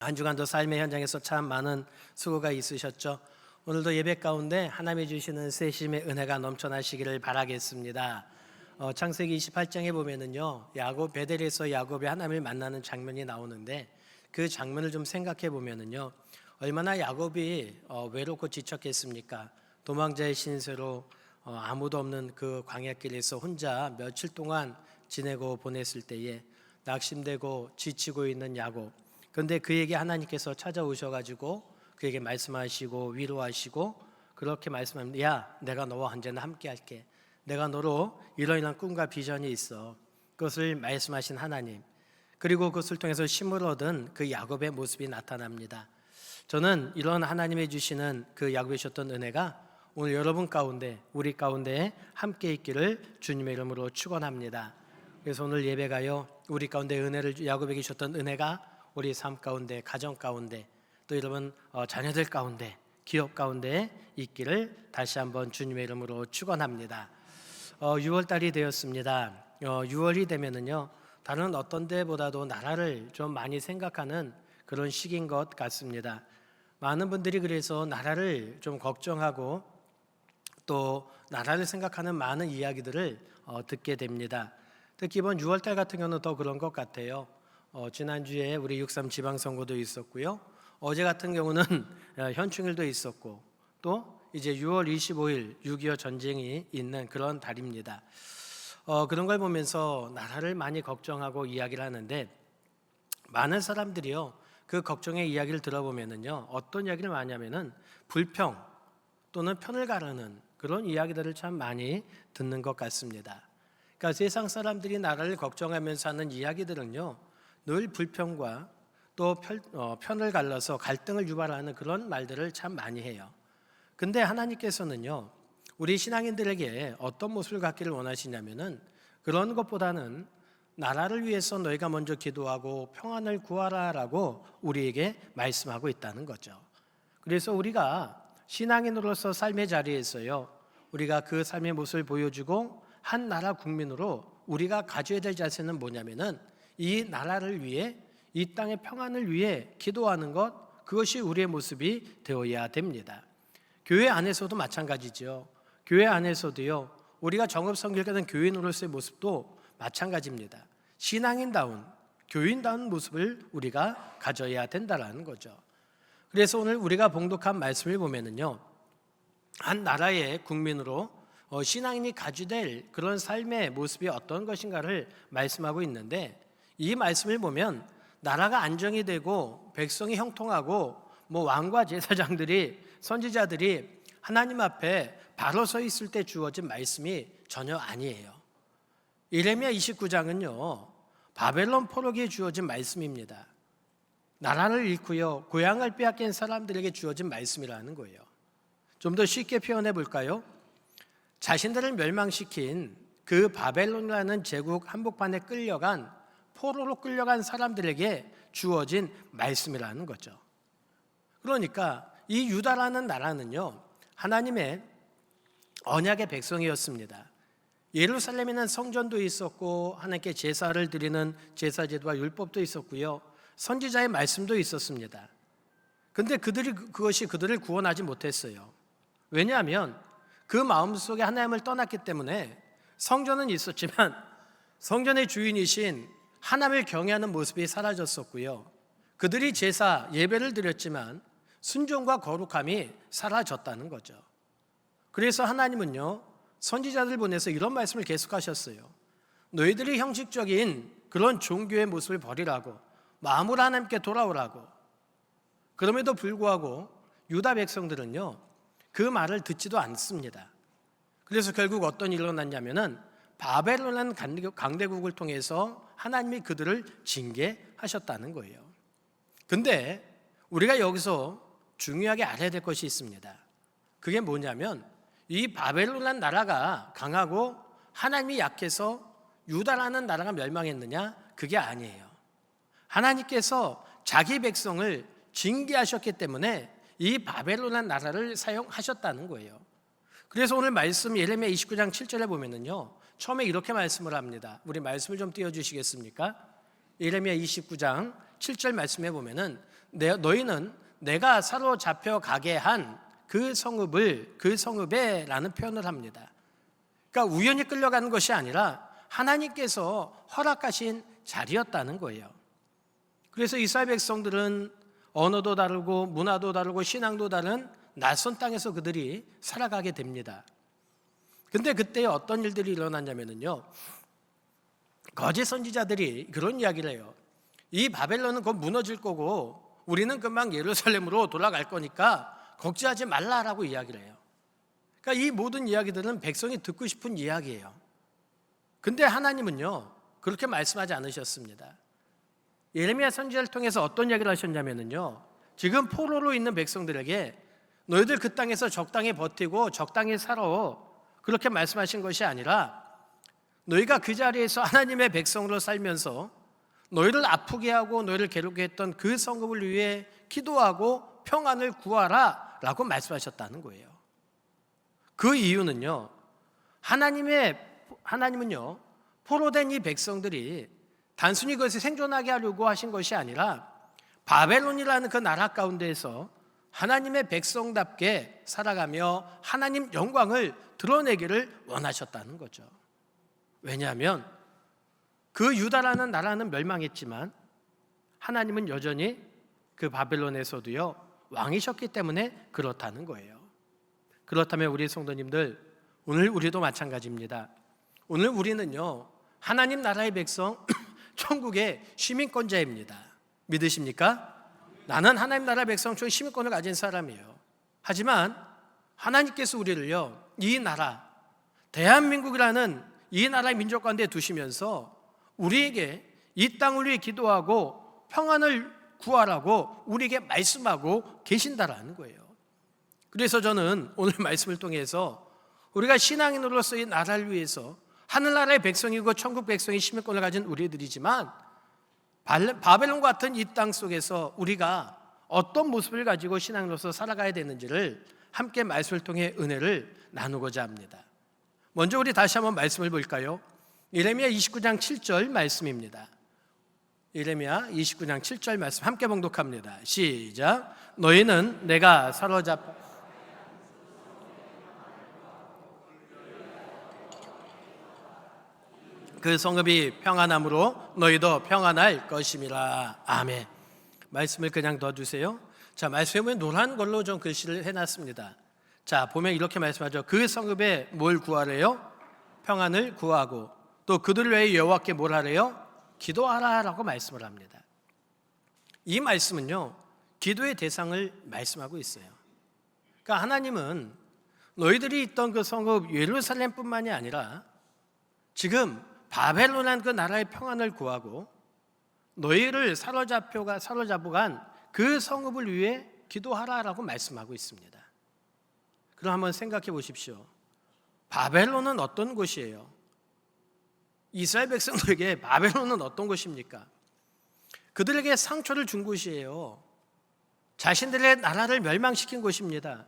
한 주간도 삶의 현장에서 참 많은 수고가 있으셨죠. 오늘도 예배 가운데 하나님이 주시는 세심의 은혜가 넘쳐나시기를 바라겠습니다. 창세기 28장에 보면은요, 베델에서 야곱이 하나님을 만나는 장면이 나오는데, 그 장면을 좀 생각해 보면은요, 얼마나 야곱이 외롭고 지쳤겠습니까? 도망자의 신세로 아무도 없는 그 광야길에서 혼자 며칠 동안 지내고 보냈을 때에 낙심되고 지치고 있는 야곱. 그런데 그에게 하나님께서 찾아오셔가지고 그에게 말씀하시고 위로하시고 그렇게 말씀합니다. 야, 내가 너와 언제나 함께 할게. 내가 너로 이러이러한 꿈과 비전이 있어. 그것을 말씀하신 하나님, 그리고 그것을 통해서 힘을 얻은 그 야곱의 모습이 나타납니다. 저는 이런 하나님이 주시는 그 야곱이 주셨던 은혜가 오늘 여러분 가운데, 우리 가운데 함께 있기를 주님의 이름으로 축원합니다. 그래서 오늘 예배가요, 우리 가운데 은혜를 야곱에게 주셨던 은혜가 우리 삶 가운데, 가정 가운데, 또 여러분 자녀들 가운데, 기업 가운데 있기를 다시 한번 주님의 이름으로 축원합니다. 6월달이 되었습니다. 6월이 되면은요, 다른 어떤 때보다도 나라를 좀 많이 생각하는 그런 시기인 것 같습니다. 많은 분들이 그래서 나라를 좀 걱정하고 또 나라를 생각하는 많은 이야기들을 듣게 됩니다. 특히 이번 6월달 같은 경우는 더 그런 것 같아요. 지난주에 우리 6.3 지방선거도 있었고요. 어제 같은 경우는 현충일도 있었고, 또 이제 6월 25일 6.25 전쟁이 있는 그런 달입니다. 그런 걸 보면서 나라를 많이 걱정하고 이야기를 하는데, 많은 사람들이요, 그 걱정의 이야기를 들어보면은요, 어떤 이야기를 많이 하면은 불평 또는 편을 가르는 그런 이야기들을 참 많이 듣는 것 같습니다. 그러니까 세상 사람들이 나라를 걱정하면서 하는 이야기들은요, 늘 불평과 또 편을 갈라서 갈등을 유발하는 그런 말들을 참 많이 해요. 근데 하나님께서는요, 우리 신앙인들에게 어떤 모습을 갖기를 원하시냐면은, 그런 것보다는 나라를 위해서 너희가 먼저 기도하고 평안을 구하라라고 우리에게 말씀하고 있다는 거죠. 그래서 우리가 신앙인으로서 삶의 자리에서요, 우리가 그 삶의 모습을 보여주고 한 나라 국민으로 우리가 가져야 될 자세는 뭐냐면은, 이 나라를 위해, 이 땅의 평안을 위해 기도하는 것, 그것이 우리의 모습이 되어야 됩니다. 교회 안에서도 마찬가지죠. 교회 안에서도요, 우리가 정읍성결하는 교인으로서의 모습도 마찬가지입니다. 신앙인다운, 교인다운 모습을 우리가 가져야 된다는 거죠. 그래서 오늘 우리가 봉독한 말씀을 보면은요, 한 나라의 국민으로 신앙인이 가져야 될 그런 삶의 모습이 어떤 것인가를 말씀하고 있는데, 이 말씀을 보면 나라가 안정이 되고 백성이 형통하고 왕과 제사장들이, 선지자들이 하나님 앞에 바로 서 있을 때 주어진 말씀이 전혀 아니에요. 예레미야 29장은요, 바벨론 포로기에 주어진 말씀입니다. 나라를 잃고요, 고향을 빼앗긴 사람들에게 주어진 말씀이라는 거예요. 좀 더 쉽게 표현해 볼까요? 자신들을 멸망시킨 그 바벨론이라는 제국 한복판에 끌려간, 포로로 끌려간 사람들에게 주어진 말씀이라는 거죠. 그러니까 이 유다라는 나라는요, 하나님의 언약의 백성이었습니다. 예루살렘에는 성전도 있었고, 하나님께 제사를 드리는 제사제도와 율법도 있었고요, 선지자의 말씀도 있었습니다. 근데 그것이 그들을 구원하지 못했어요. 왜냐하면 그 마음속에 하나님을 떠났기 때문에 성전은 있었지만 성전의 주인이신 하나님을 경외하는 모습이 사라졌었고요, 그들이 제사, 예배를 드렸지만 순종과 거룩함이 사라졌다는 거죠. 그래서 하나님은요, 선지자들 보내서 이런 말씀을 계속하셨어요. 너희들이 형식적인 그런 종교의 모습을 버리라고, 마음으로 하나님께 돌아오라고. 그럼에도 불구하고 유다 백성들은요, 그 말을 듣지도 않습니다. 그래서 결국 어떤 일이 일어났냐면은, 바벨론이라는 강대국을 통해서 하나님이 그들을 징계하셨다는 거예요. 근데 우리가 여기서 중요하게 알아야 될 것이 있습니다. 그게 뭐냐면, 이 바벨론이라는 나라가 강하고 하나님이 약해서 유다라는 나라가 멸망했느냐? 그게 아니에요. 하나님께서 자기 백성을 징계하셨기 때문에 이 바벨론이라는 나라를 사용하셨다는 거예요. 그래서 오늘 말씀 예레미야 29장 7절에 보면은요, 처음에 이렇게 말씀을 합니다. 우리 말씀을 좀 띄워주시겠습니까? 예레미야 29장 7절 말씀에 보면은, 너희는 내가 사로잡혀 가게 한 그 성읍에 라는 표현을 합니다. 그러니까 우연히 끌려가는 것이 아니라 하나님께서 허락하신 자리였다는 거예요. 그래서 이스라엘 백성들은 언어도 다르고 문화도 다르고 신앙도 다른 낯선 땅에서 그들이 살아가게 됩니다. 근데 그때 어떤 일들이 일어났냐면요, 거짓 선지자들이 그런 이야기를 해요. 이 바벨론은 곧 무너질 거고 우리는 금방 예루살렘으로 돌아갈 거니까 걱정하지 말라라고 이야기를 해요. 그러니까 이 모든 이야기들은 백성이 듣고 싶은 이야기예요. 근데 하나님은요, 그렇게 말씀하지 않으셨습니다. 예레미야 선지자를 통해서 어떤 이야기를 하셨냐면요, 지금 포로로 있는 백성들에게 너희들 그 땅에서 적당히 버티고 적당히 살아, 그렇게 말씀하신 것이 아니라 너희가 그 자리에서 하나님의 백성으로 살면서 너희를 아프게 하고 너희를 괴롭게 했던 그 성읍을 위해 기도하고 평안을 구하라 라고 말씀하셨다는 거예요. 그 이유는요, 하나님은요, 포로된 이 백성들이 단순히 그것을 생존하게 하려고 하신 것이 아니라 바벨론이라는 그 나라 가운데에서 하나님의 백성답게 살아가며 하나님 영광을 드러내기를 원하셨다는 거죠. 왜냐하면 그 유다라는 나라는 멸망했지만 하나님은 여전히 그 바벨론에서도요, 왕이셨기 때문에 그렇다는 거예요. 그렇다면 우리 성도님들, 오늘 우리도 마찬가지입니다. 오늘 우리는요, 하나님 나라의 백성, 천국의 시민권자입니다. 믿으십니까? 나는 하나님 나라 백성 중 시민권을 가진 사람이에요. 하지만 하나님께서 우리를요, 이 나라, 대한민국이라는 이 나라의 민족 가운데 두시면서 우리에게 이 땅을 위해 기도하고 평안을 구하라고 우리에게 말씀하고 계신다라는 거예요. 그래서 저는 오늘 말씀을 통해서 우리가 신앙인으로서 이 나라를 위해서 하늘나라의 백성이고 천국 백성의 시민권을 가진 우리들이지만 바벨론과 같은 이 땅 속에서 우리가 어떤 모습을 가지고 신앙으로서 살아가야 되는지를 함께 말씀을 통해 은혜를 나누고자 합니다. 먼저 우리 다시 한번 말씀을 볼까요? 예레미야 29장 7절 말씀입니다. 예레미야 29장 7절 말씀 함께 봉독합니다. 시작. 너희는 내가 사로잡아 그 성읍이 평안함으로 너희도 평안할 것임이라. 아멘. 말씀을 그냥 넣어주세요. 자, 말씀에 보면 노란 걸로 좀 글씨를 해놨습니다. 자, 보면 이렇게 말씀하죠. 그 성읍에 뭘 구하래요? 평안을 구하고, 또 그들을 위해 여호와께 뭘 하래요? 기도하라라고 말씀을 합니다. 이 말씀은요, 기도의 대상을 말씀하고 있어요. 그러니까 하나님은 너희들이 있던 그 성읍 예루살렘뿐만이 아니라 지금 바벨론이라는 그 나라의 평안을 구하고 너희를 사로잡아간 그 성읍을 위해 기도하라라고 말씀하고 있습니다. 그럼 한번 생각해 보십시오. 바벨론은 어떤 곳이에요? 이스라엘 백성들에게 바벨론은 어떤 곳입니까? 그들에게 상처를 준 곳이에요. 자신들의 나라를 멸망시킨 곳입니다.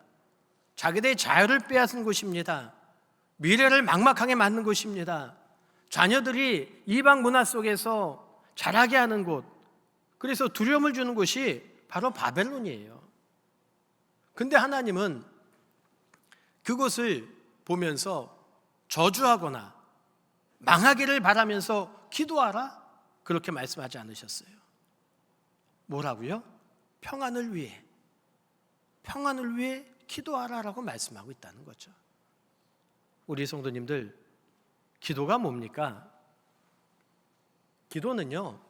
자기들의 자유를 빼앗은 곳입니다. 미래를 막막하게 만든 곳입니다. 자녀들이 이방 문화 속에서 자라게 하는 곳, 그래서 두려움을 주는 곳이 바로 바벨론이에요. 근데 하나님은 그곳을 보면서 저주하거나 망하기를 바라면서 기도하라? 그렇게 말씀하지 않으셨어요. 뭐라고요? 평안을 위해 기도하라라고 말씀하고 있다는 거죠. 우리 성도님들, 기도가 뭡니까? 기도는요,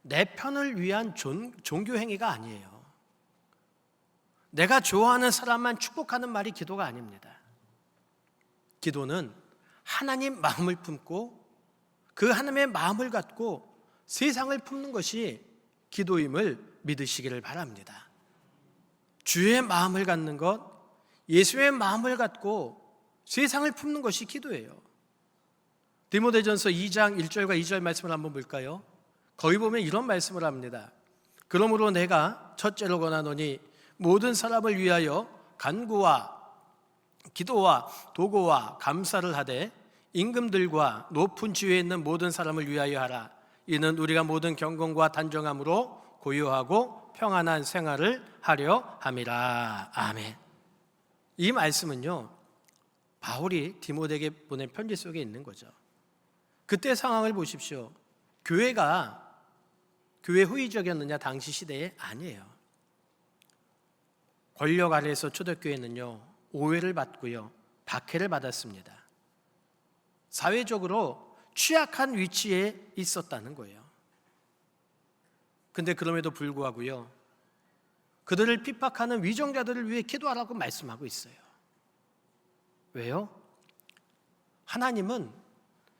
내 편을 위한 종교 행위가 아니에요. 내가 좋아하는 사람만 축복하는 말이 기도가 아닙니다. 기도는 하나님 마음을 품고 그 하나님의 마음을 갖고 세상을 품는 것이 기도임을 믿으시기를 바랍니다. 주의 마음을 갖는 것, 예수의 마음을 갖고 세상을 품는 것이 기도예요. 디모데전서 2장 1절과 2절 말씀을 한번 볼까요? 거기 보면 이런 말씀을 합니다. 그러므로 내가 첫째로 권하노니 모든 사람을 위하여 간구와 기도와 도고와 감사를 하되 임금들과 높은 지위에 있는 모든 사람을 위하여 하라. 이는 우리가 모든 경건과 단정함으로 고요하고 평안한 생활을 하려 함이라. 아멘. 이 말씀은요, 바울이 디모데에게 보낸 편지 속에 있는 거죠. 그때 상황을 보십시오. 교회가 교회 호의적이었느냐? 당시 시대에 아니에요. 권력 아래에서 초대교회는요, 오해를 받고요, 박해를 받았습니다. 사회적으로 취약한 위치에 있었다는 거예요. 근데 그럼에도 불구하고요, 그들을 핍박하는 위정자들을 위해 기도하라고 말씀하고 있어요. 왜요? 하나님은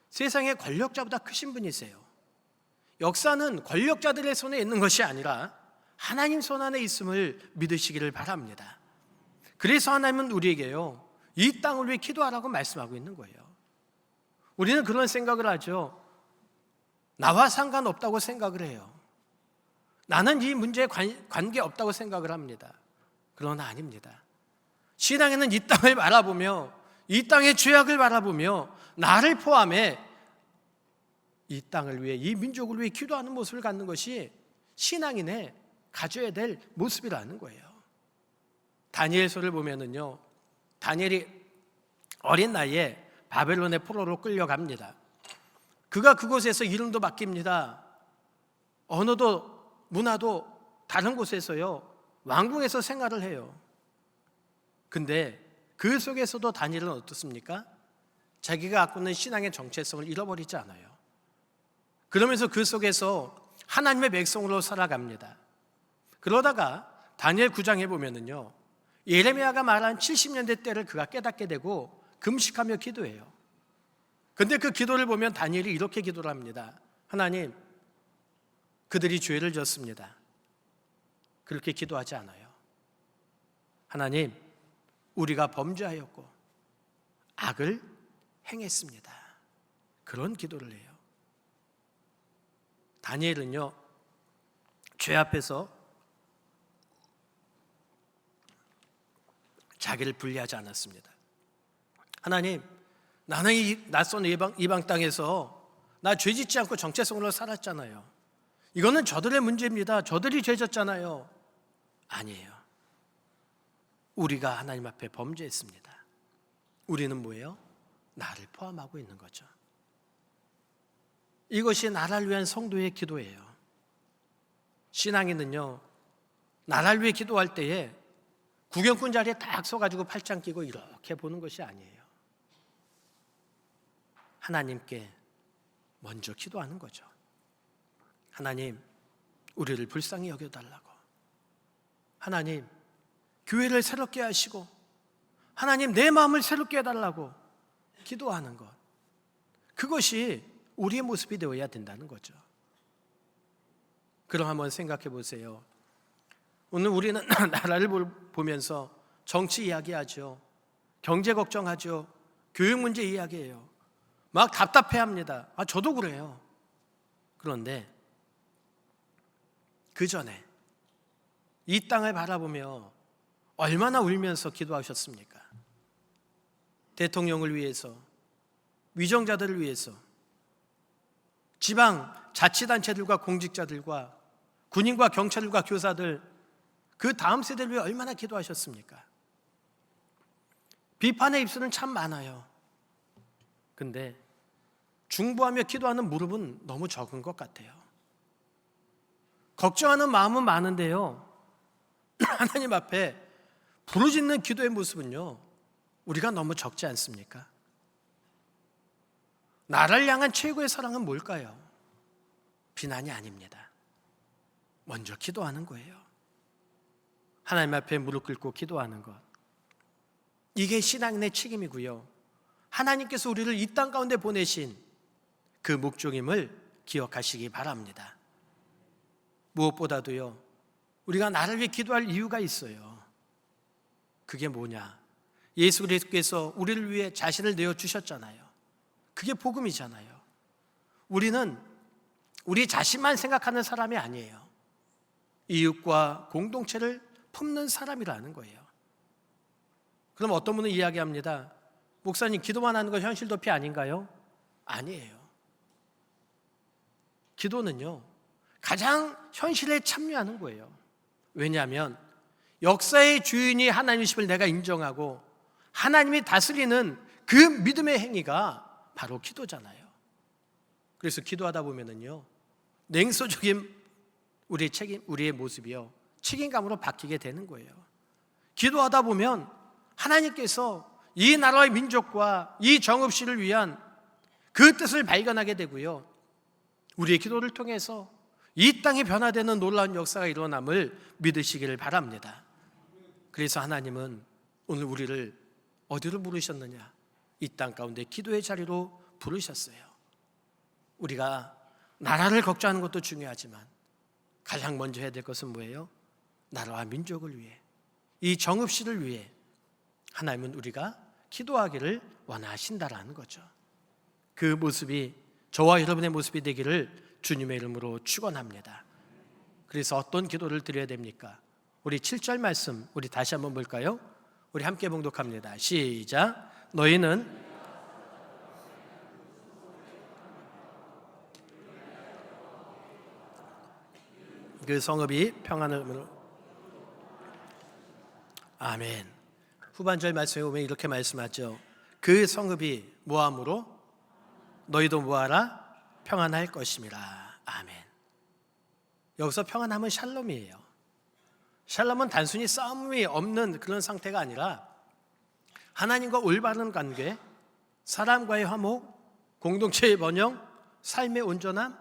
세상의 권력자보다 크신 분이세요. 역사는 권력자들의 손에 있는 것이 아니라 하나님 손 안에 있음을 믿으시기를 바랍니다. 그래서 하나님은 우리에게요, 이 땅을 위해 기도하라고 말씀하고 있는 거예요. 우리는 그런 생각을 하죠. 나와 상관없다고 생각을 해요. 나는 이 문제에 관계없다고 생각을 합니다. 그러나 아닙니다. 신앙에는 이 땅을 바라보며 이 땅의 죄악을 바라보며 나를 포함해 이 땅을 위해, 이 민족을 위해 기도하는 모습을 갖는 것이 신앙인의 가져야 될 모습이라는 거예요. 다니엘서를 보면은요, 다니엘이 어린 나이에 바벨론의 포로로 끌려갑니다. 그가 그곳에서 이름도 바뀝니다. 언어도 문화도 다른 곳에서요, 왕궁에서 생활을 해요. 근데 그 속에서도 다니엘은 어떻습니까? 자기가 갖고 있는 신앙의 정체성을 잃어버리지 않아요. 그러면서 그 속에서 하나님의 백성으로 살아갑니다. 그러다가 다니엘 9장에 보면은요, 예레미야가 말한 70년대 때를 그가 깨닫게 되고 금식하며 기도해요. 근데 그 기도를 보면 다니엘이 이렇게 기도를 합니다. 하나님, 그들이 죄를 졌습니다. 그렇게 기도하지 않아요. 하나님, 우리가 범죄하였고 악을 행했습니다. 그런 기도를 해요. 다니엘은요, 죄 앞에서 자기를 분리하지 않았습니다. 하나님, 나는 이 낯선 이방 땅에서 나 죄 짓지 않고 정체성으로 살았잖아요. 이거는 저들의 문제입니다. 저들이 죄 졌잖아요. 아니에요. 우리가 하나님 앞에 범죄했습니다. 우리는 뭐예요? 나를 포함하고 있는 거죠. 이것이 나라를 위한 성도의 기도예요. 신앙인은요, 나라를 위해 기도할 때에 구경꾼 자리에 딱 서가지고 팔짱 끼고 이렇게 보는 것이 아니에요. 하나님께 먼저 기도하는 거죠. 하나님, 우리를 불쌍히 여겨달라고. 하나님, 교회를 새롭게 하시고 하나님, 내 마음을 새롭게 해달라고 기도하는 것, 그것이 우리의 모습이 되어야 된다는 거죠. 그럼 한번 생각해 보세요. 오늘 우리는 나라를 보면서 정치 이야기하죠. 경제 걱정하죠. 교육 문제 이야기해요. 막 답답해합니다. 저도 그래요. 그런데 그 전에 이 땅을 바라보며 얼마나 울면서 기도하셨습니까? 대통령을 위해서, 위정자들을 위해서, 지방 자치단체들과 공직자들과 군인과 경찰들과 교사들, 그 다음 세대를 위해 얼마나 기도하셨습니까? 비판의 입술은 참 많아요. 근데 중보하며 기도하는 무릎은 너무 적은 것 같아요. 걱정하는 마음은 많은데요, 하나님 앞에 부르짖는 기도의 모습은요, 우리가 너무 적지 않습니까? 나라를 향한 최고의 사랑은 뭘까요? 비난이 아닙니다. 먼저 기도하는 거예요. 하나님 앞에 무릎 꿇고 기도하는 것, 이게 신앙인의 책임이고요, 하나님께서 우리를 이 땅 가운데 보내신 그 목적임을 기억하시기 바랍니다. 무엇보다도요, 우리가 나를 위해 기도할 이유가 있어요. 그게 뭐냐? 예수 그리스도께서 우리를 위해 자신을 내어주셨잖아요. 그게 복음이잖아요. 우리는 우리 자신만 생각하는 사람이 아니에요. 이웃과 공동체를 품는 사람이라는 거예요. 그럼 어떤 분은 이야기합니다. 목사님, 기도만 하는 건 현실 도피 아닌가요? 아니에요. 기도는요, 가장 현실에 참여하는 거예요. 왜냐하면 역사의 주인이 하나님이심을 내가 인정하고 하나님이 다스리는 그 믿음의 행위가 바로 기도잖아요. 그래서 기도하다 보면은요, 냉소적인 우리의 모습이요, 책임감으로 바뀌게 되는 거예요. 기도하다 보면 하나님께서 이 나라의 민족과 이 정읍시를 위한 그 뜻을 발견하게 되고요, 우리의 기도를 통해서 이 땅이 변화되는 놀라운 역사가 일어남을 믿으시기를 바랍니다. 그래서 하나님은 오늘 우리를 어디로 부르셨느냐? 이 땅 가운데 기도의 자리로 부르셨어요. 우리가 나라를 걱정하는 것도 중요하지만 가장 먼저 해야 될 것은 뭐예요? 나라와 민족을 위해, 이 정읍시를 위해 하나님은 우리가 기도하기를 원하신다라는 거죠. 그 모습이 저와 여러분의 모습이 되기를 주님의 이름으로 축원합니다. 그래서 어떤 기도를 드려야 됩니까? 우리 7절 말씀 우리 다시 한번 볼까요? 우리 함께 봉독합니다. 시작. 너희는 그 성읍이 평안을. 아멘. 후반절 말씀에 보면 이렇게 말씀하죠. 그 성읍이 뭐함으로 너희도 뭐하라? 평안할 것임이라. 아멘. 여기서 평안함은 샬롬이에요. 샬롬은 단순히 싸움이 없는 그런 상태가 아니라 하나님과 올바른 관계, 사람과의 화목, 공동체의 번영, 삶의 온전함,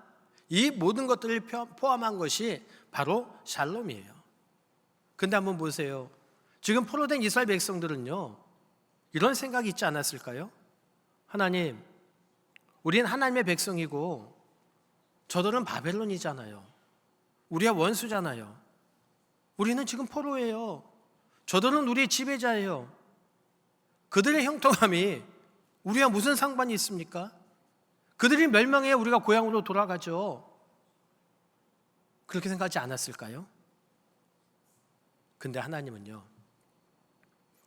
이 모든 것들을 포함한 것이 바로 샬롬이에요. 근데 한번 보세요. 지금 포로된 이스라엘 백성들은요, 이런 생각이 있지 않았을까요? 하나님, 우린 하나님의 백성이고 저들은 바벨론이잖아요. 우리가 원수잖아요. 우리는 지금 포로예요. 저들은 우리의 지배자예요. 그들의 형통함이 우리와 무슨 상관이 있습니까? 그들이 멸망해야 우리가 고향으로 돌아가죠. 그렇게 생각하지 않았을까요? 근데 하나님은요,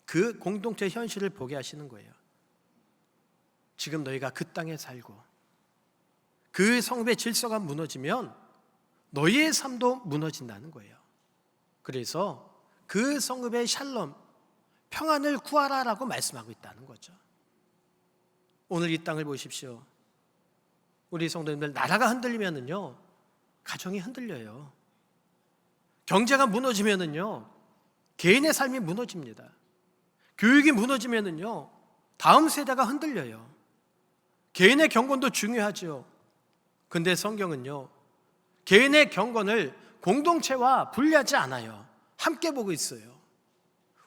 그 공동체의 현실을 보게 하시는 거예요. 지금 너희가 그 땅에 살고 그 성읍의 질서가 무너지면 너희의 삶도 무너진다는 거예요. 그래서 그 성읍의 샬롬, 평안을 구하라라고 말씀하고 있다는 거죠. 오늘 이 땅을 보십시오. 우리 성도님들, 나라가 흔들리면은요, 가정이 흔들려요. 경제가 무너지면은요, 개인의 삶이 무너집니다. 교육이 무너지면은요, 다음 세대가 흔들려요. 개인의 경건도 중요하죠. 근데 성경은요, 개인의 경건을 공동체와 분리하지 않아요. 함께 보고 있어요.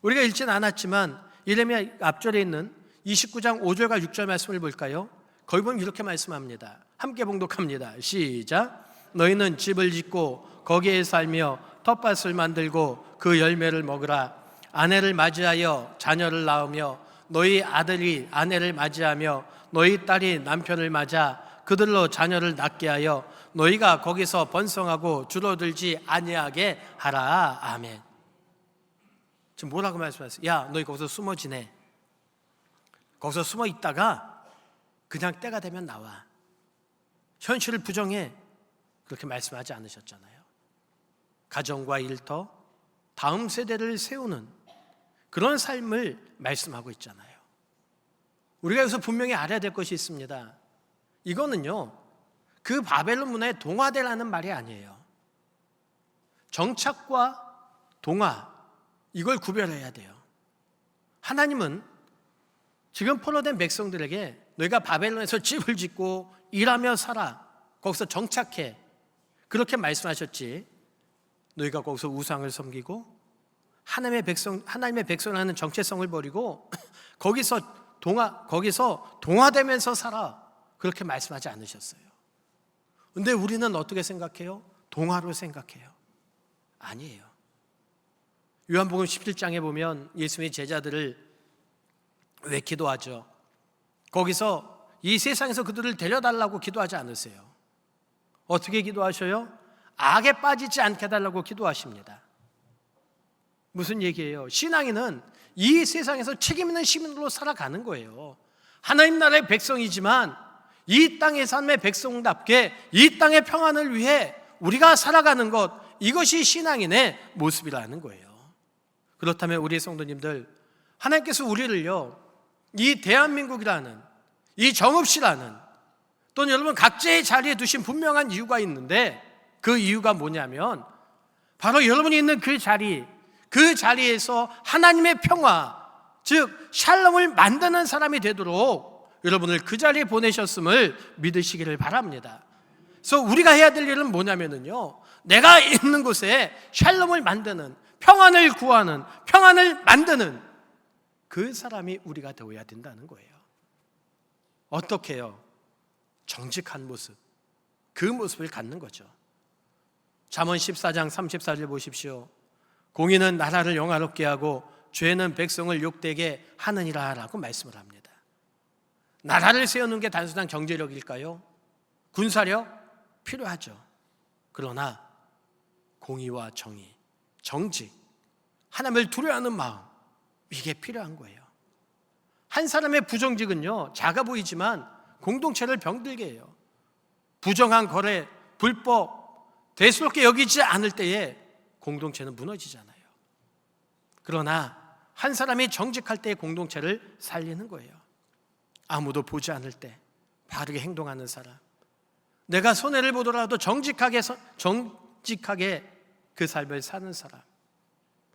우리가 읽지는 않았지만 예레미야 앞절에 있는 29장 5절과 6절 말씀을 볼까요? 거기 보면 이렇게 말씀합니다. 함께 봉독합니다. 시작. 너희는 집을 짓고 거기에 살며 텃밭을 만들고 그 열매를 먹으라. 아내를 맞이하여 자녀를 낳으며 너희 아들이 아내를 맞이하며 너희 딸이 남편을 맞아 그들로 자녀를 낳게 하여 너희가 거기서 번성하고 줄어들지 아니하게 하라. 아멘. 지금 뭐라고 말씀하세요? 야, 너희 거기서 숨어 지내. 거기서 숨어 있다가 그냥 때가 되면 나와. 현실을 부정해. 그렇게 말씀하지 않으셨잖아요. 가정과 일터, 다음 세대를 세우는 그런 삶을 말씀하고 있잖아요. 우리가 여기서 분명히 알아야 될 것이 있습니다. 이거는요, 그 바벨론 문화의 동화되라는 말이 아니에요. 정착과 동화, 이걸 구별해야 돼요. 하나님은 지금 포로된 백성들에게 너희가 바벨론에서 집을 짓고 일하며 살아, 거기서 정착해, 그렇게 말씀하셨지, 너희가 거기서 우상을 섬기고 하나님의 백성이라는 정체성을 버리고 거기서 동화되면서 살아, 그렇게 말씀하지 않으셨어요. 근데 우리는 어떻게 생각해요? 동화로 생각해요. 아니에요. 요한복음 17장에 보면 예수님의 제자들을 왜 기도하죠? 거기서 이 세상에서 그들을 데려달라고 기도하지 않으세요. 어떻게 기도하셔요? 악에 빠지지 않게 해달라고 기도하십니다. 무슨 얘기예요? 신앙인은 이 세상에서 책임 있는 시민으로 살아가는 거예요. 하나님 나라의 백성이지만 이 땅의 삶의 백성답게 이 땅의 평안을 위해 우리가 살아가는 것, 이것이 신앙인의 모습이라는 거예요. 그렇다면 우리 성도님들, 하나님께서 우리를요, 이 대한민국이라는, 이 정읍시라는, 또는 여러분 각자의 자리에 두신 분명한 이유가 있는데, 그 이유가 뭐냐면 바로 여러분이 있는 그 자리에서 하나님의 평화, 즉 샬롬을 만드는 사람이 되도록 여러분을 그 자리에 보내셨음을 믿으시기를 바랍니다. 그래서 우리가 해야 될 일은 뭐냐면요, 내가 있는 곳에 샬롬을 만드는, 평안을 구하는, 평안을 만드는 그 사람이 우리가 되어야 된다는 거예요. 어떻게 해요? 정직한 모습, 그 모습을 갖는 거죠. 잠언 14장 34절 보십시오. 공의는 나라를 영화롭게 하고 죄는 백성을 욕되게 하느니라 라고 말씀을 합니다. 나라를 세우는 게 단순한 경제력일까요? 군사력? 필요하죠. 그러나 공의와 정의, 정직, 하나님을 두려워하는 마음, 이게 필요한 거예요. 한 사람의 부정직은요, 작아 보이지만 공동체를 병들게 해요. 부정한 거래, 불법, 대수롭게 여기지 않을 때에 공동체는 무너지잖아요. 그러나 한 사람이 정직할 때의 공동체를 살리는 거예요. 아무도 보지 않을 때 바르게 행동하는 사람, 내가 손해를 보더라도 정직하게 그 삶을 사는 사람,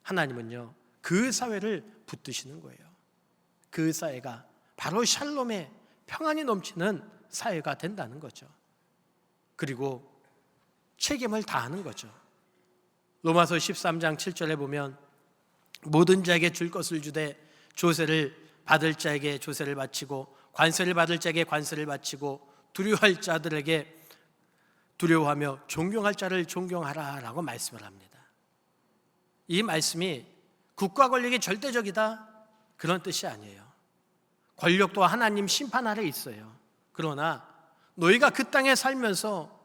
하나님은요 그 사회를 붙드시는 거예요. 그 사회가 바로 샬롬의 평안이 넘치는 사회가 된다는 거죠. 그리고 책임을 다하는 거죠. 로마서 13장 7절에 보면 모든 자에게 줄 것을 주되 조세를 받을 자에게 조세를 바치고 관세를 받을 자에게 관세를 바치고 두려워할 자들에게 두려워하며 존경할 자를 존경하라 라고 말씀을 합니다. 이 말씀이 국가 권력이 절대적이다 그런 뜻이 아니에요. 권력도 하나님 심판 아래 있어요. 그러나 너희가 그 땅에 살면서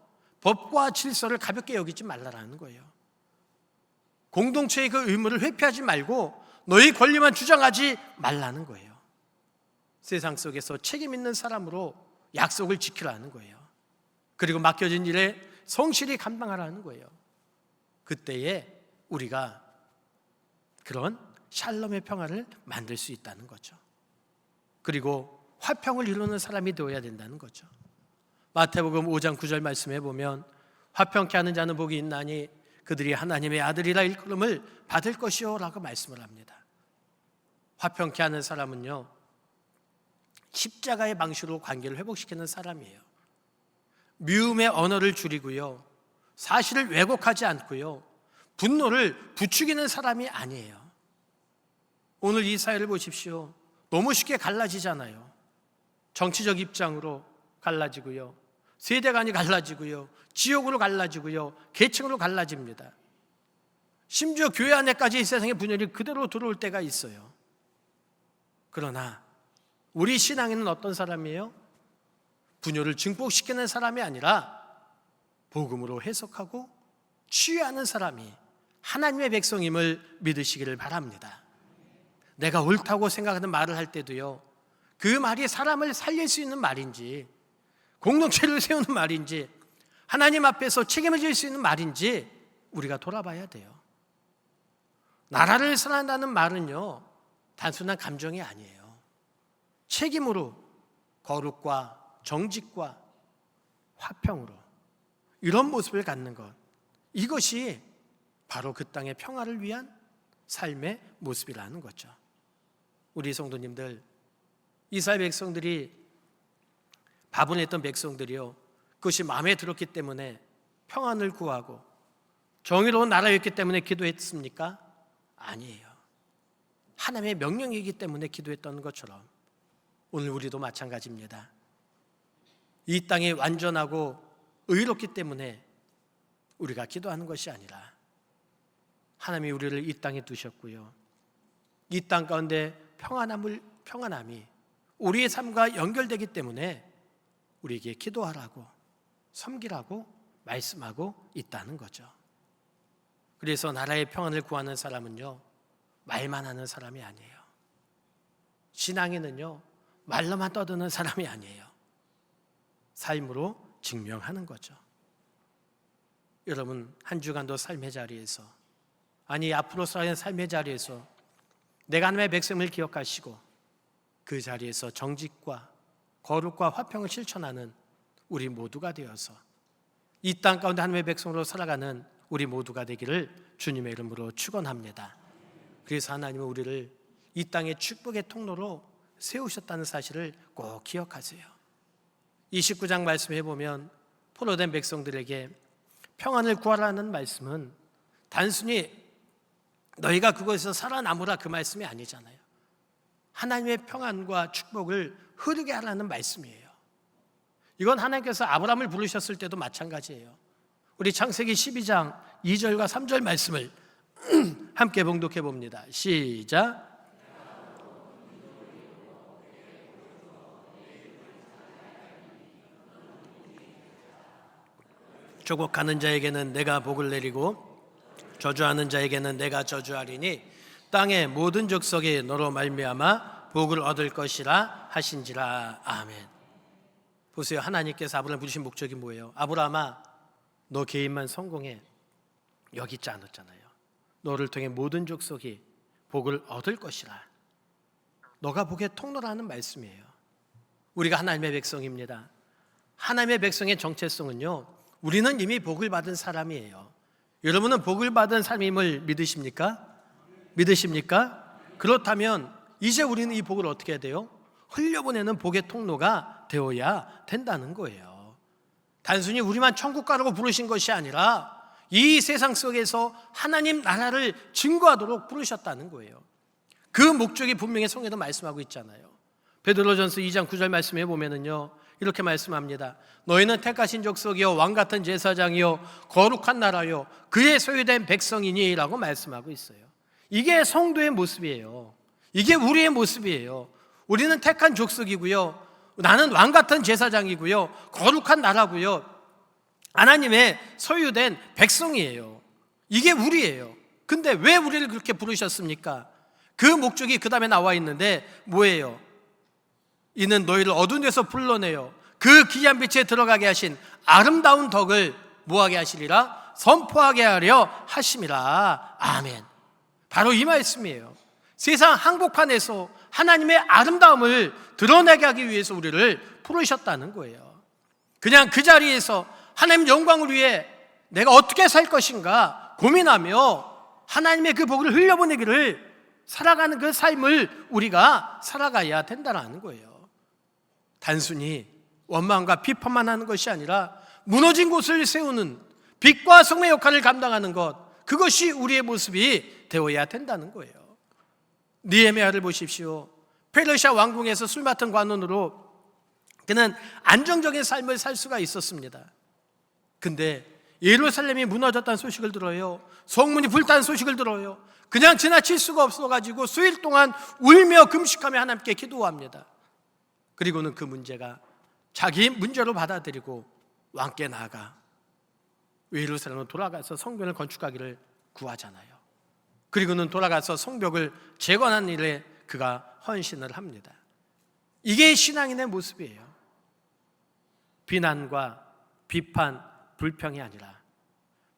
법과 질서를 가볍게 여기지 말라라는 거예요. 공동체의 그 의무를 회피하지 말고 너희 권리만 주장하지 말라는 거예요. 세상 속에서 책임 있는 사람으로 약속을 지키라는 거예요. 그리고 맡겨진 일에 성실히 감당하라는 거예요. 그때에 우리가 그런 샬롬의 평화를 만들 수 있다는 거죠. 그리고 화평을 이루는 사람이 되어야 된다는 거죠. 마태복음 5장 9절 말씀해 보면 화평케 하는 자는 복이 있나니 그들이 하나님의 아들이라 일컬음을 받을 것이요 라고 말씀을 합니다. 화평케 하는 사람은요 십자가의 방식으로 관계를 회복시키는 사람이에요. 미움의 언어를 줄이고요, 사실을 왜곡하지 않고요, 분노를 부추기는 사람이 아니에요. 오늘 이 사회를 보십시오. 너무 쉽게 갈라지잖아요. 정치적 입장으로 갈라지고요, 세대 간이 갈라지고요, 지역으로 갈라지고요, 계층으로 갈라집니다. 심지어 교회 안에까지 이 세상의 분열이 그대로 들어올 때가 있어요. 그러나 우리 신앙인은 어떤 사람이에요? 분열을 증폭시키는 사람이 아니라 복음으로 해석하고 치유하는 사람이 하나님의 백성임을 믿으시기를 바랍니다. 내가 옳다고 생각하는 말을 할 때도요, 그 말이 사람을 살릴 수 있는 말인지, 공동체를 세우는 말인지, 하나님 앞에서 책임을 질 수 있는 말인지 우리가 돌아봐야 돼요. 나라를 사랑한다는 말은요 단순한 감정이 아니에요. 책임으로, 거룩과 정직과 화평으로 이런 모습을 갖는 것, 이것이 바로 그 땅의 평화를 위한 삶의 모습이라는 거죠. 우리 성도님들, 이스라엘 백성들이 바분했던 백성들이요, 그것이 마음에 들었기 때문에 평안을 구하고 정의로운 나라였기 때문에 기도했습니까? 아니에요. 하나님의 명령이기 때문에 기도했던 것처럼 오늘 우리도 마찬가지입니다. 이 땅이 완전하고 의롭기 때문에 우리가 기도하는 것이 아니라 하나님이 우리를 이 땅에 두셨고요, 이 땅 가운데 평안함이 우리의 삶과 연결되기 때문에 우리에게 기도하라고, 섬기라고 말씀하고 있다는 거죠. 그래서 나라의 평안을 구하는 사람은요 말만 하는 사람이 아니에요. 신앙인은요 말로만 떠드는 사람이 아니에요. 삶으로 증명하는 거죠. 여러분 한 주간도 삶의 자리에서, 아니 앞으로 살아가는 삶의 자리에서 내가 하나님의 백성을 기억하시고 그 자리에서 정직과 거룩과 화평을 실천하는 우리 모두가 되어서 이 땅 가운데 하나님의 백성으로 살아가는 우리 모두가 되기를 주님의 이름으로 축원합니다. 그래서 하나님은 우리를 이 땅의 축복의 통로로 세우셨다는 사실을 꼭 기억하세요. 29장 말씀해 보면 포로된 백성들에게 평안을 구하라는 말씀은 단순히 너희가 그곳에서 살아남으라 그 말씀이 아니잖아요. 하나님의 평안과 축복을 흐르게 하라는 말씀이에요. 이건 하나님께서 아브라함을 부르셨을 때도 마찬가지예요. 우리 창세기 12장 2절과 3절 말씀을 함께 봉독해 봅니다. 시작. 조국하는 자에게는 내가 복을 내리고 저주하는 자에게는 내가 저주하리니 땅의 모든 족속이 너로 말미암아 복을 얻을 것이라 하신지라. 아멘. 보세요. 하나님께서 아브라함을 부르신 목적이 뭐예요? 아브라함아, 너 개인만 성공해. 여기 있지 않았잖아요. 너를 통해 모든 족속이 복을 얻을 것이라. 너가 복의 통로라는 말씀이에요. 우리가 하나님의 백성입니다. 하나님의 백성의 정체성은요, 우리는 이미 복을 받은 사람이에요. 여러분은 복을 받은 삶임을 믿으십니까? 믿으십니까? 그렇다면 이제 우리는 이 복을 어떻게 해야 돼요? 흘려보내는 복의 통로가 되어야 된다는 거예요. 단순히 우리만 천국 가라고 부르신 것이 아니라 이 세상 속에서 하나님 나라를 증거하도록 부르셨다는 거예요. 그 목적이 분명히 성경에도 말씀하고 있잖아요. 베드로전서 2장 9절 말씀해 보면은요, 이렇게 말씀합니다. 너희는 택하신 족속이요 왕같은 제사장이요 거룩한 나라요 그의 소유된 백성이니 라고 말씀하고 있어요. 이게 성도의 모습이에요. 이게 우리의 모습이에요. 우리는 택한 족속이고요, 나는 왕같은 제사장이고요, 거룩한 나라고요, 하나님의 소유된 백성이에요. 이게 우리예요. 근데 왜 우리를 그렇게 부르셨습니까? 그 목적이 그 다음에 나와 있는데 뭐예요? 이는 너희를 어두운 데서 불러내요 그 기이한 빛에 들어가게 하신 아름다운 덕을 뭐하게 하시리라? 선포하게 하려 하심이라. 아멘. 바로 이 말씀이에요. 세상 한복판에서 하나님의 아름다움을 드러내게 하기 위해서 우리를 부르셨다는 거예요. 그냥 그 자리에서 하나님 영광을 위해 내가 어떻게 살 것인가 고민하며 하나님의 그 복을 흘려보내기를 살아가는 그 삶을 우리가 살아가야 된다는 거예요. 단순히 원망과 비판만 하는 것이 아니라 무너진 곳을 세우는 빛과 성의 역할을 감당하는 것, 그것이 우리의 모습이 되어야 된다는 거예요. 느헤미야를 보십시오. 페르시아 왕궁에서 술 맡은 관원으로 그는 안정적인 삶을 살 수가 있었습니다. 근데 예루살렘이 무너졌다는 소식을 들어요. 성문이 불타는 소식을 들어요. 그냥 지나칠 수가 없어가지고 수일 동안 울며 금식하며 하나님께 기도합니다. 그리고는 그 문제가 자기 문제로 받아들이고 왕께 나아가 예루살렘으로 돌아가서 성전을 건축하기를 구하잖아요. 그리고는 돌아가서 성벽을 재건한 일에 그가 헌신을 합니다. 이게 신앙인의 모습이에요. 비난과 비판, 불평이 아니라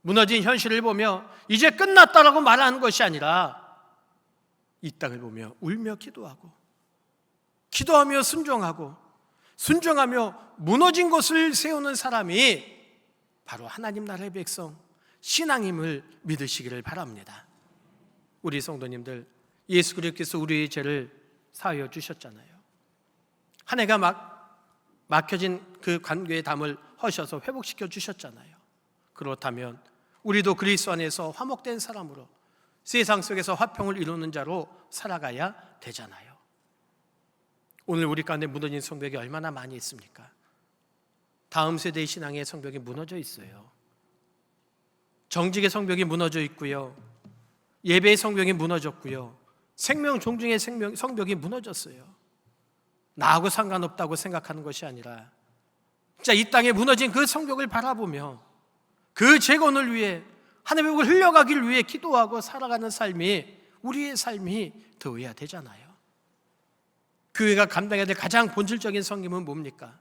무너진 현실을 보며 이제 끝났다라고 말하는 것이 아니라 이 땅을 보며 울며 기도하고 기도하며 순종하며 무너진 것을 세우는 사람이 바로 하나님 나라의 백성, 신앙임을 믿으시기를 바랍니다. 우리 성도님들, 예수 그리스도께서 우리의 죄를 사하여 주셨잖아요. 한 해가 막혀진 그 관계의 담을 허셔서 회복시켜 주셨잖아요. 그렇다면 우리도 그리스도 안에서 화목된 사람으로 세상 속에서 화평을 이루는 자로 살아가야 되잖아요. 오늘 우리 가운데 무너진 성벽이 얼마나 많이 있습니까? 다음 세대의 신앙의 성벽이 무너져 있어요. 정직의 성벽이 무너져 있고요, 예배의 성벽이 무너졌고요, 생명 존중의 성벽이 무너졌어요. 나하고 상관없다고 생각하는 것이 아니라 진짜 이 땅에 무너진 그 성벽을 바라보며 그 재건을 위해 하나님의 복을 흘려가기를 위해 기도하고 살아가는 삶이 우리의 삶이 되어야 되잖아요. 교회가 감당해야 될 가장 본질적인 섬김은 뭡니까?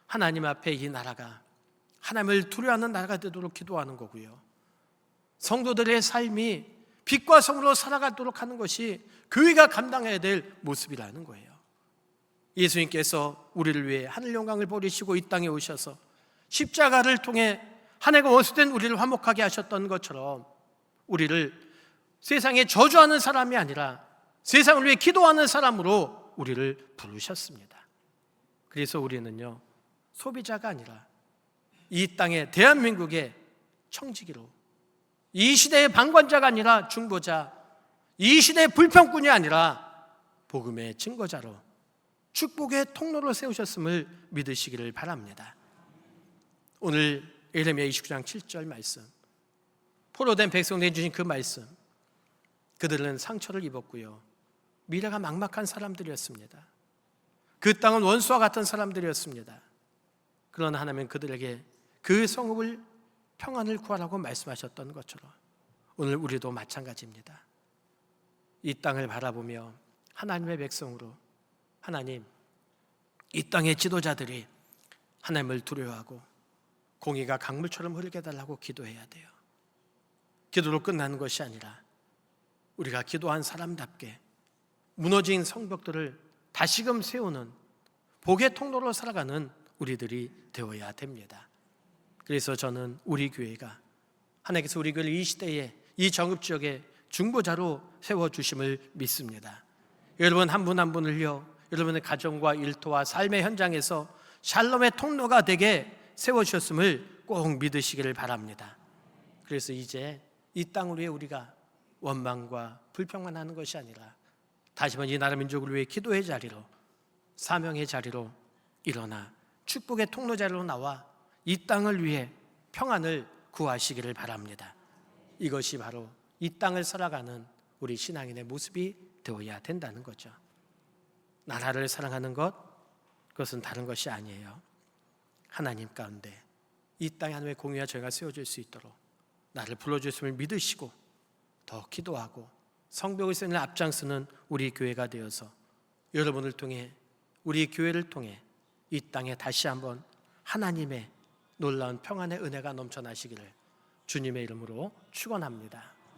하나님 앞에 이 나라가 하나님을 두려워하는 나라가 되도록 기도하는 거고요. 성도들의 삶이 빛과 성으로 살아가도록 하는 것이 교회가 감당해야 될 모습이라는 거예요. 예수님께서 우리를 위해 하늘 영광을 버리시고 이 땅에 오셔서 십자가를 통해 하나님과 원수된 우리를 화목하게 하셨던 것처럼 우리를 세상에 저주하는 사람이 아니라 세상을 위해 기도하는 사람으로 우리를 부르셨습니다. 그래서 우리는요, 소비자가 아니라 이 땅의 대한민국의 청지기로, 이 시대의 방관자가 아니라 중보자, 이 시대의 불평꾼이 아니라 복음의 증거자로 축복의 통로로 세우셨음을 믿으시기를 바랍니다. 오늘 예레미야 29장 7절 말씀, 포로된 백성들이 주신 그 말씀, 그들은 상처를 입었고요, 미래가 막막한 사람들이었습니다. 그 땅은 원수와 같은 사람들이었습니다. 그러나 하나님은 그들에게 그 성읍을 평안을 구하라고 말씀하셨던 것처럼 오늘 우리도 마찬가지입니다. 이 땅을 바라보며 하나님의 백성으로, 하나님, 이 땅의 지도자들이 하나님을 두려워하고 공의가 강물처럼 흐르게 해달라고 기도해야 돼요. 기도로 끝나는 것이 아니라 우리가 기도한 사람답게 무너진 성벽들을 다시금 세우는 복의 통로로 살아가는 우리들이 되어야 됩니다. 그래서 저는 우리 교회가 하나님께서 우리 교회를 이 시대에 이 정읍지역에 중보자로 세워주심을 믿습니다. 여러분 한 분 한 분을요, 여러분의 가정과 일터와 삶의 현장에서 샬롬의 통로가 되게 세워주셨음을 꼭 믿으시기를 바랍니다. 그래서 이제 이 땅을 위해 우리가 원망과 불평만 하는 것이 아니라 다시 한번 이 나라 민족을 위해 기도의 자리로, 사명의 자리로 일어나 축복의 통로 자리로 나와 이 땅을 위해 평안을 구하시기를 바랍니다. 이것이 바로 이 땅을 살아가는 우리 신앙인의 모습이 되어야 된다는 거죠. 나라를 사랑하는 것, 그것은 다른 것이 아니에요. 하나님 가운데 이 땅에 하나님의 공의와 저희가 세워질 수 있도록 나를 불러주셨음을 믿으시고 더 기도하고 성벽을 세우는 앞장서는 우리 교회가 되어서 여러분을 통해, 우리 교회를 통해 이 땅에 다시 한번 하나님의 놀라운 평안의 은혜가 넘쳐나시기를 주님의 이름으로 축원합니다.